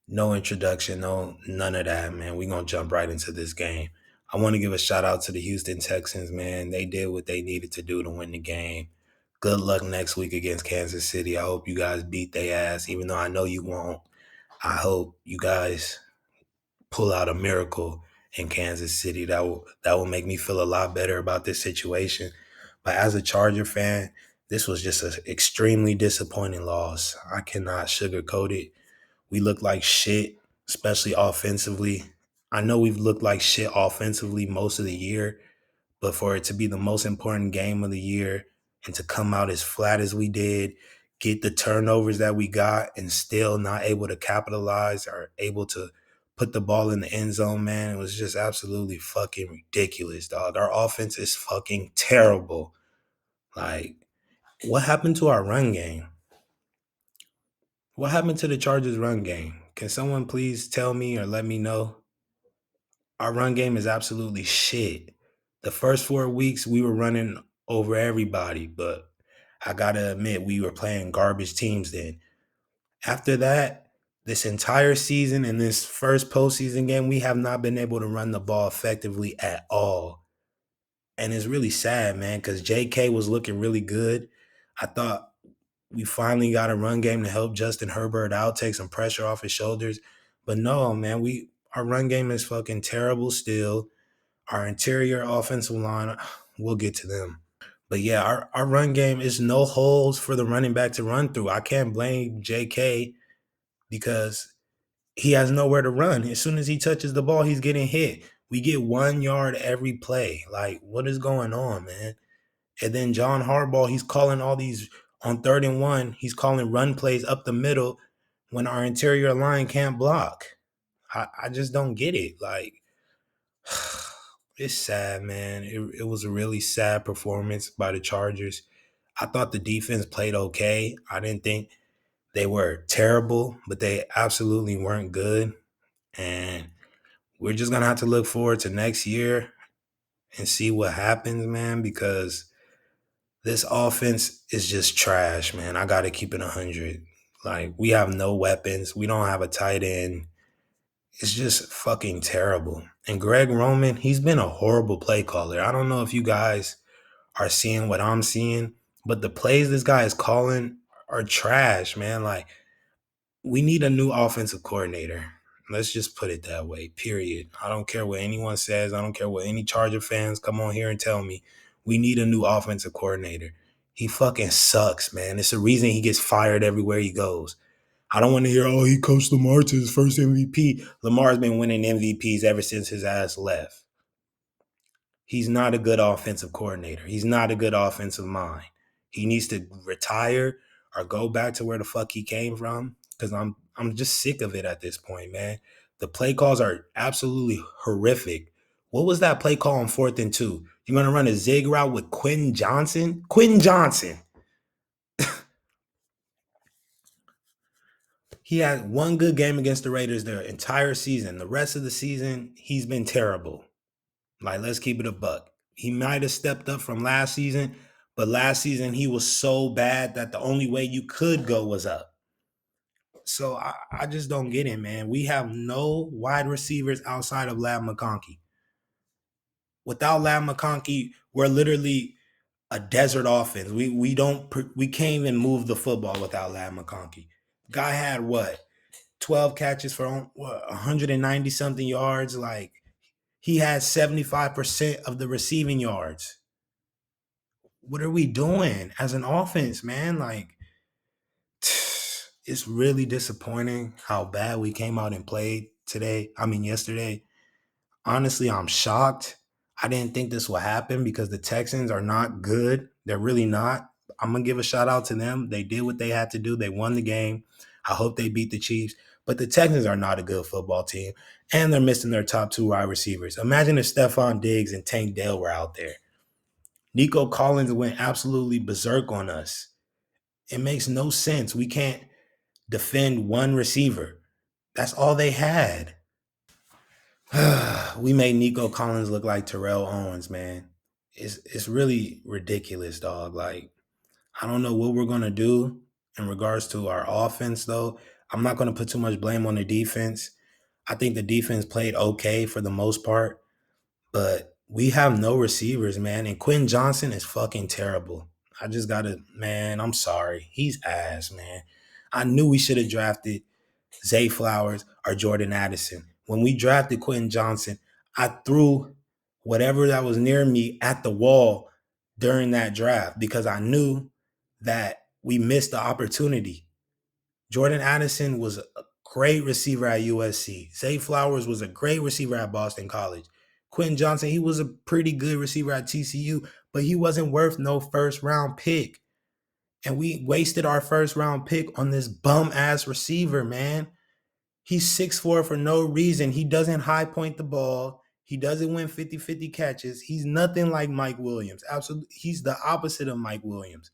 No introduction, no none of that, man. We gonna jump right into this game. I want to give a shout out to the Houston Texans, man. They did what they needed to do to win the game. Good luck next week against Kansas City. I hope you guys beat their ass, even though I know you won't. I hope you guys pull out a miracle in Kansas City. That will make me feel a lot better about this situation. But as a Charger fan, this was just an extremely disappointing loss. I cannot sugarcoat it. We look like shit, especially offensively. I know we've looked like shit offensively most of the year, but for it to be the most important game of the year and to come out as flat as we did, get the turnovers that we got, and still not able to capitalize or able to put the ball in the end zone, man, it was just absolutely fucking ridiculous, dog. Our offense is fucking terrible. Like, what happened to our run game? What happened to the Chargers' run game? Can someone please tell me or let me know? Our run game is absolutely shit. The first 4 weeks, we were running over everybody, but I gotta admit, we were playing garbage teams then. After that, this entire season and this first postseason game, we have not been able to run the ball effectively at all. And it's really sad, man, because JK was looking really good. I thought we finally got a run game to help Justin Herbert out, take some pressure off his shoulders. But no, man, our run game is fucking terrible still. Our interior offensive line, we'll get to them. But yeah, our run game is no holes for the running back to run through. I can't blame JK because he has nowhere to run. As soon as he touches the ball, he's getting hit. We get 1 yard every play. Like, what is going on, man? And then John Harbaugh, he's calling all these on 3rd and 1. He's calling run plays up the middle when our interior line can't block. I just don't get it. Like, it's sad, man. It was a really sad performance by the Chargers. I thought the defense played okay. I didn't think they were terrible, but they absolutely weren't good. And we're just gonna have to look forward to next year and see what happens, man, because this offense is just trash, man. I gotta keep it 100. Like, we have no weapons. We don't have a tight end. It's just fucking terrible. And Greg Roman, he's been a horrible play caller. I don't know if you guys are seeing what I'm seeing, but the plays this guy is calling are trash, man. Like, we need a new offensive coordinator. Let's just put it that way, period. I don't care what anyone says. I don't care what any Charger fans come on here and tell me. We need a new offensive coordinator. He fucking sucks, man. It's the reason he gets fired everywhere he goes. I don't want to hear, oh, he coached Lamar to his first MVP. Lamar's been winning MVPs ever since his ass left. He's not a good offensive coordinator. He's not a good offensive mind. He needs to retire or go back to where the fuck he came from. Because I'm just sick of it at this point, man. The play calls are absolutely horrific. What was that play call on 4th and 2? You're gonna run a zig route with Quinn Johnson? Quinn Johnson. He had one good game against the Raiders the entire season. The rest of the season, he's been terrible. Like, let's keep it a buck. He might have stepped up from last season, but last season he was so bad that the only way you could go was up. So I just don't get it, man. We have no wide receivers outside of Lab McConkey. Without Lab McConkey, we're literally a desert offense. We can't even move the football without Lab McConkey. Guy had what, 12 catches for what, 190 something yards. Like, he had 75% of the receiving yards. What are we doing as an offense, man? Like, it's really disappointing how bad we came out and played today. I mean, yesterday. Honestly, I'm shocked. I didn't think this would happen because the Texans are not good. They're really not. I'm going to give a shout out to them. They did what they had to do. They won the game. I hope they beat the Chiefs. But the Texans are not a good football team, and they're missing their top 2 wide receivers. Imagine if Stephon Diggs and Tank Dell were out there. Nico Collins went absolutely berserk on us. It makes no sense. We can't defend one receiver. That's all they had. We made Nico Collins look like Terrell Owens, man. It's really ridiculous, dog. Like, I don't know what we're gonna do in regards to our offense, though. I'm not going to put too much blame on the defense. I think the defense played okay for the most part, but we have no receivers, man. And Quentin Johnson is fucking terrible. I just gotta, man, I'm sorry. He's ass, man. I knew we should have drafted Zay Flowers or Jordan Addison. When we drafted Quentin Johnson, I threw whatever that was near me at the wall during that draft because I knew that we missed the opportunity. Jordan Addison was a great receiver at USC. Zay Flowers was a great receiver at Boston College. Quentin Johnson, he was a pretty good receiver at TCU, but he wasn't worth no first round pick. And we wasted our first round pick on this bum ass receiver, man. He's 6'4" for no reason. He doesn't high point the ball. He doesn't win 50-50 catches. He's nothing like Mike Williams. Absolutely. He's the opposite of Mike Williams.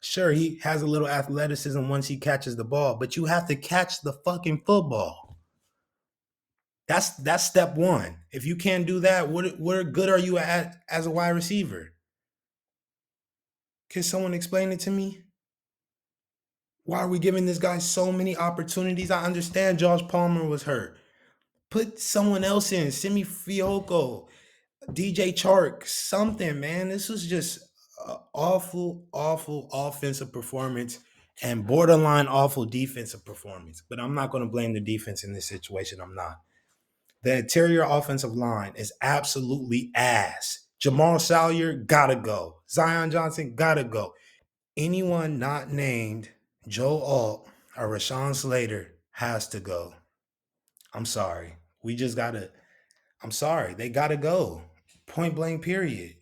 Sure, he has a little athleticism once he catches the ball, but you have to catch the fucking football. That's step one. If you can't do that, what good are you at as a wide receiver? Can someone explain it to me? Why are we giving this guy so many opportunities? I understand Josh Palmer was hurt. Put someone else in. Simi Fioco, DJ Chark, something, man. This was just an awful, awful offensive performance and borderline awful defensive performance. But I'm not going to blame the defense in this situation. I'm not. The interior offensive line is absolutely ass. Jamal Salyer, gotta go. Zion Johnson, gotta go. Anyone not named Joe Alt or Rashawn Slater has to go. I'm sorry. We just gotta, I'm sorry. They gotta go. Point blank, period.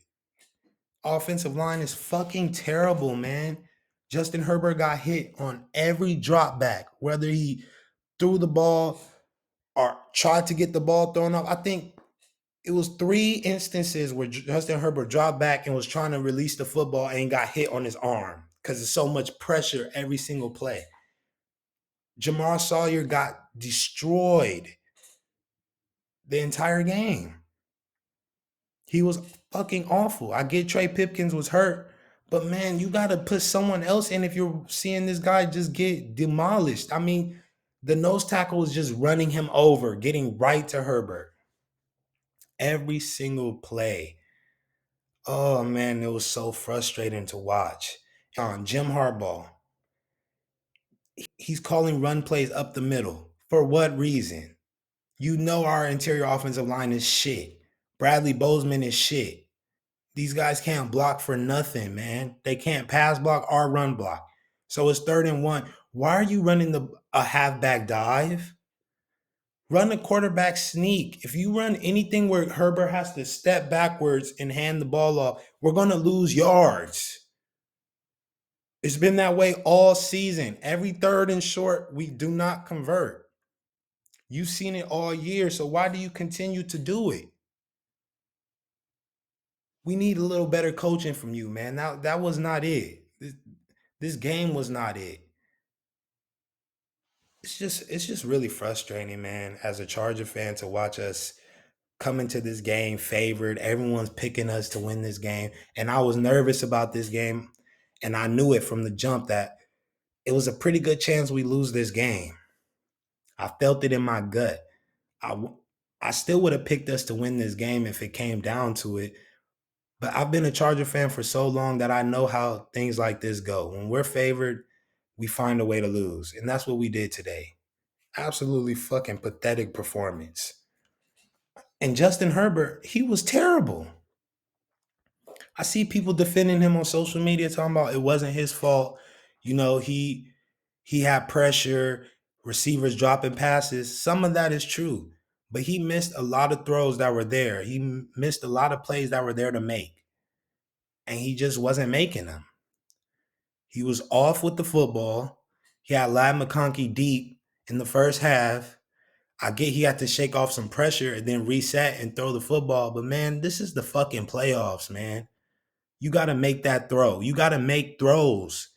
Offensive line is fucking terrible, man. Justin Herbert got hit on every drop back, whether he threw the ball or tried to get the ball thrown off. I think it was 3 instances where Justin Herbert dropped back and was trying to release the football and got hit on his arm because there's so much pressure every single play. Jamar Sawyer got destroyed the entire game. He was fucking awful. I get Trey Pipkins was hurt, but man, you got to put someone else in if you're seeing this guy just get demolished. I mean, the nose tackle was just running him over, getting right to Herbert. Every single play. Oh man, it was so frustrating to watch. Jim Harbaugh, he's calling run plays up the middle. For what reason? You know our interior offensive line is shit. Bradley Bozeman is shit. These guys can't block for nothing, man. They can't pass block or run block. So it's 3rd and 1. Why are you running a halfback dive? Run a quarterback sneak. If you run anything where Herbert has to step backwards and hand the ball off, we're going to lose yards. It's been that way all season. Every 3rd and short, we do not convert. You've seen it all year, so why do you continue to do it? We need a little better coaching from you, man. Now that was not it. This game was not it. It's just really frustrating, man, as a Charger fan to watch us come into this game favored. Everyone's picking us to win this game. And I was nervous about this game. And I knew it from the jump that it was a pretty good chance we lose this game. I felt it in my gut. I, I still would have picked us to win this game if it came down to it. But I've been a Charger fan for so long that I know how things like this go. When we're favored, we find a way to lose. And that's what we did today. Absolutely fucking pathetic performance. And Justin Herbert, he was terrible. I see people defending him on social media talking about it wasn't his fault. You know, he had pressure, receivers dropping passes. Some of that is true, but he missed a lot of throws that were there. He missed a lot of plays that were there to make, and he just wasn't making them. He was off with the football. He had Lad McConkey deep in the first half. I get he had to shake off some pressure and then reset and throw the football, but man, this is the fucking playoffs, man. You got to make that throw. You got to make throws.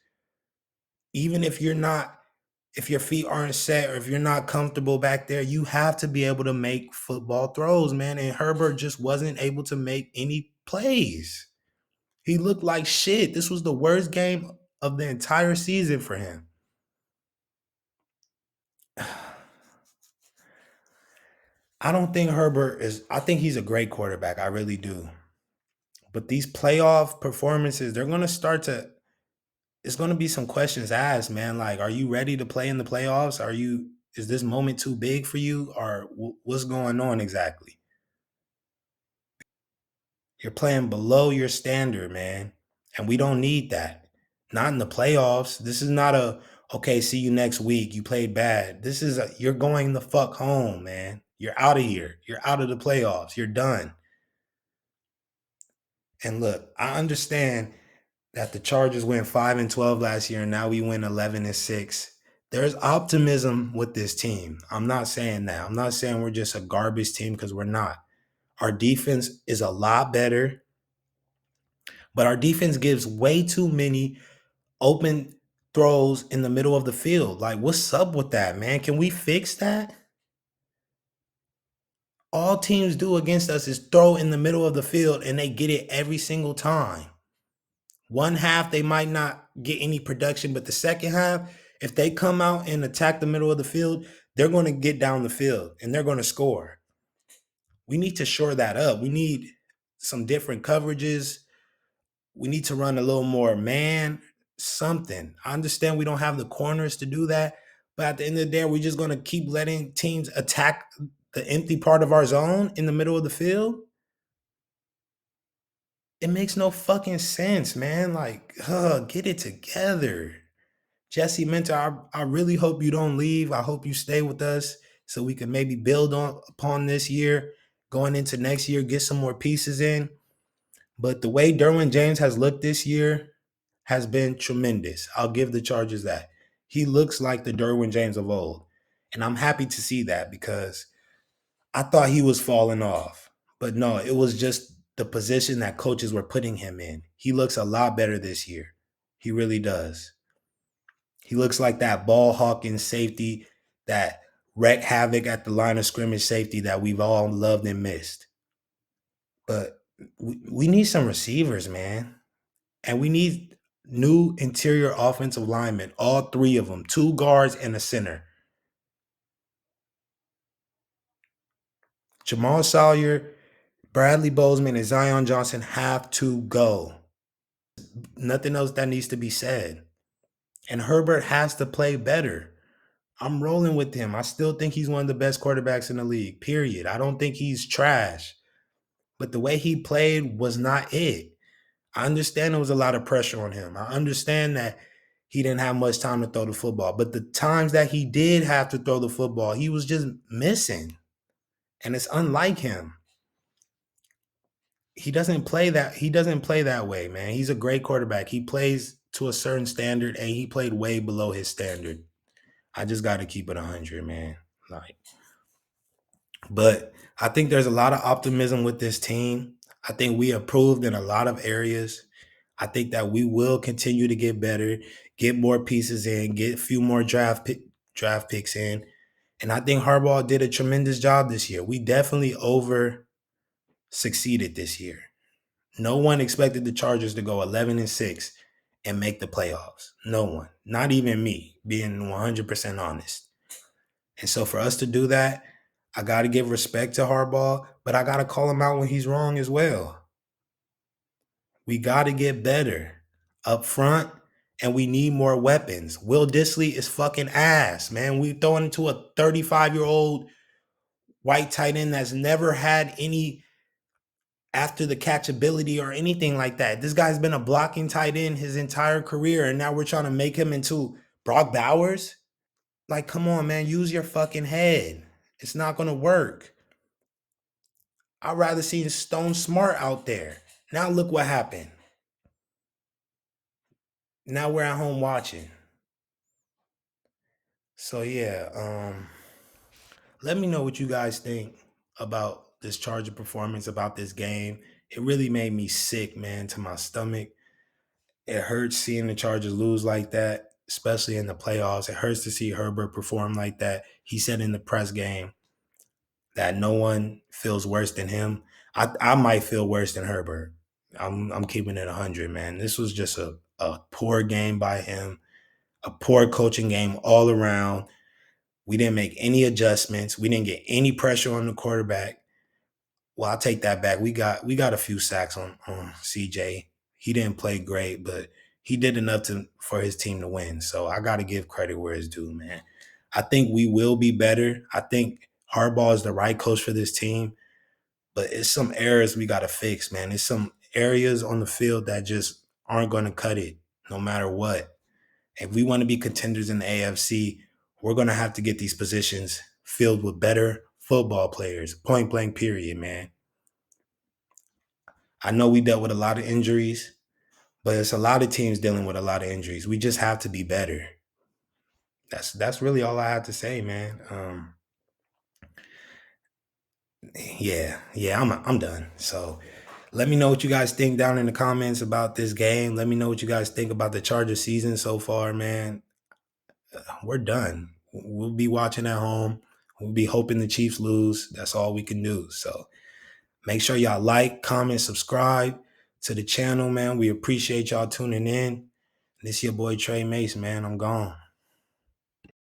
Even if if your feet aren't set or if you're not comfortable back there, you have to be able to make football throws, man. And Herbert just wasn't able to make any plays. He looked like shit. This was the worst game of the entire season for him. I don't think Herbert is, I think he's a great quarterback. I really do. But these playoff performances, they're going to start to, it's going to be some questions asked, man. Like, are you ready to play in the playoffs? Is this moment too big for you? Or what's going on exactly? You're playing below your standard, man. And we don't need that. Not in the playoffs. This is not a, okay, see you next week. You played bad. This is a, you're going the fuck home, man. You're out of here. You're out of the playoffs. You're done. And look, I understand that the Chargers went 5-12 last year and now we win 11-6. There's optimism with this team. I'm not saying that. I'm not saying we're just a garbage team because we're not. Our defense is a lot better, but our defense gives way too many open throws in the middle of the field. Like, what's up with that, man? Can we fix that? All teams do against us is throw in the middle of the field and they get it every single time. One half, they might not get any production, but the second half, if they come out and attack the middle of the field, they're going to get down the field and they're going to score. We need to shore that up. We need some different coverages. We need to run a little more man, something. I understand we don't have the corners to do that, but at the end of the day, we're just going to keep letting teams attack the empty part of our zone in the middle of the field. It makes no fucking sense, man. Like, get it together. Jesse Mentor, I really hope you don't leave. I hope you stay with us so we can maybe build on upon this year, going into next year, get some more pieces in. But the way Derwin James has looked this year has been tremendous. I'll give the Chargers that. He looks like the Derwin James of old. And I'm happy to see that because I thought he was falling off. But no, it was just the position that coaches were putting him in. He looks a lot better this year. He really does. He looks like that ball hawking safety, that wreck havoc at the line of scrimmage safety that we've all loved and missed. But we need some receivers, man. And we need new interior offensive linemen, all three of them, two guards and a center. Jamal Sawyer, Bradley Bozeman, and Zion Johnson have to go. Nothing else that needs to be said. And Herbert has to play better. I'm rolling with him. I still think he's one of the best quarterbacks in the league, period. I don't think he's trash. But the way he played was not it. I understand there was a lot of pressure on him. I understand that he didn't have much time to throw the football. But the times that he did have to throw the football, he was just missing. And it's unlike him. He doesn't play that way, man. He's a great quarterback. He plays to a certain standard and he played way below his standard. I just got to keep it 100, man. Like, but I think there's a lot of optimism with this team. I think we improved in a lot of areas. I think that we will continue to get better, get more pieces in, get a few more draft picks in. And I think Harbaugh did a tremendous job this year. We definitely over succeeded this year. No one expected the Chargers to go 11-6 and make the playoffs. No one. Not even me, being 100% honest. And so for us to do that, I got to give respect to Harbaugh, but I got to call him out when he's wrong as well. We got to get better up front, and we need more weapons. Will Dissly is fucking ass, man. We throwing into a 35-year-old white tight end that's never had any after the catchability or anything like that. This guy's been a blocking tight end his entire career, and now we're trying to make him into Brock Bowers. Like, come on, man, use your fucking head. It's not going to work. I'd rather see Stone Smart out there. Now look what happened. Now we're at home watching. So yeah, let me know what you guys think about this Charger performance, about this game. It really made me sick, man, to my stomach. It hurts seeing the Chargers lose like that, especially in the playoffs. It hurts to see Herbert perform like that. He said in the press game that no one feels worse than him. I might feel worse than Herbert. I'm keeping it 100, man. This was just a poor game by him, a poor coaching game all around. We didn't make any adjustments. We didn't get any pressure on the quarterback. Well, I'll take that back. We got a few sacks on CJ. He didn't play great, but he did enough for his team to win. So I got to give credit where it's due, man. I think we will be better. I think Harbaugh is the right coach for this team, but it's some errors we got to fix, man. It's some areas on the field that just aren't going to cut it no matter what. If we want to be contenders in the AFC, we're going to have to get these positions filled with better football players, point blank, period, man. I know we dealt with a lot of injuries, but it's a lot of teams dealing with a lot of injuries. We just have to be better. That's really all I have to say, man. Yeah, I'm done. So let me know what you guys think down in the comments about this game. Let me know what you guys think about the Chargers season so far, man. We're done. We'll be watching at home. We'll be hoping the Chiefs lose. That's all we can do. So make sure y'all like, comment, subscribe to the channel, man. We appreciate y'all tuning in. This your boy Trey Mace, man. I'm gone.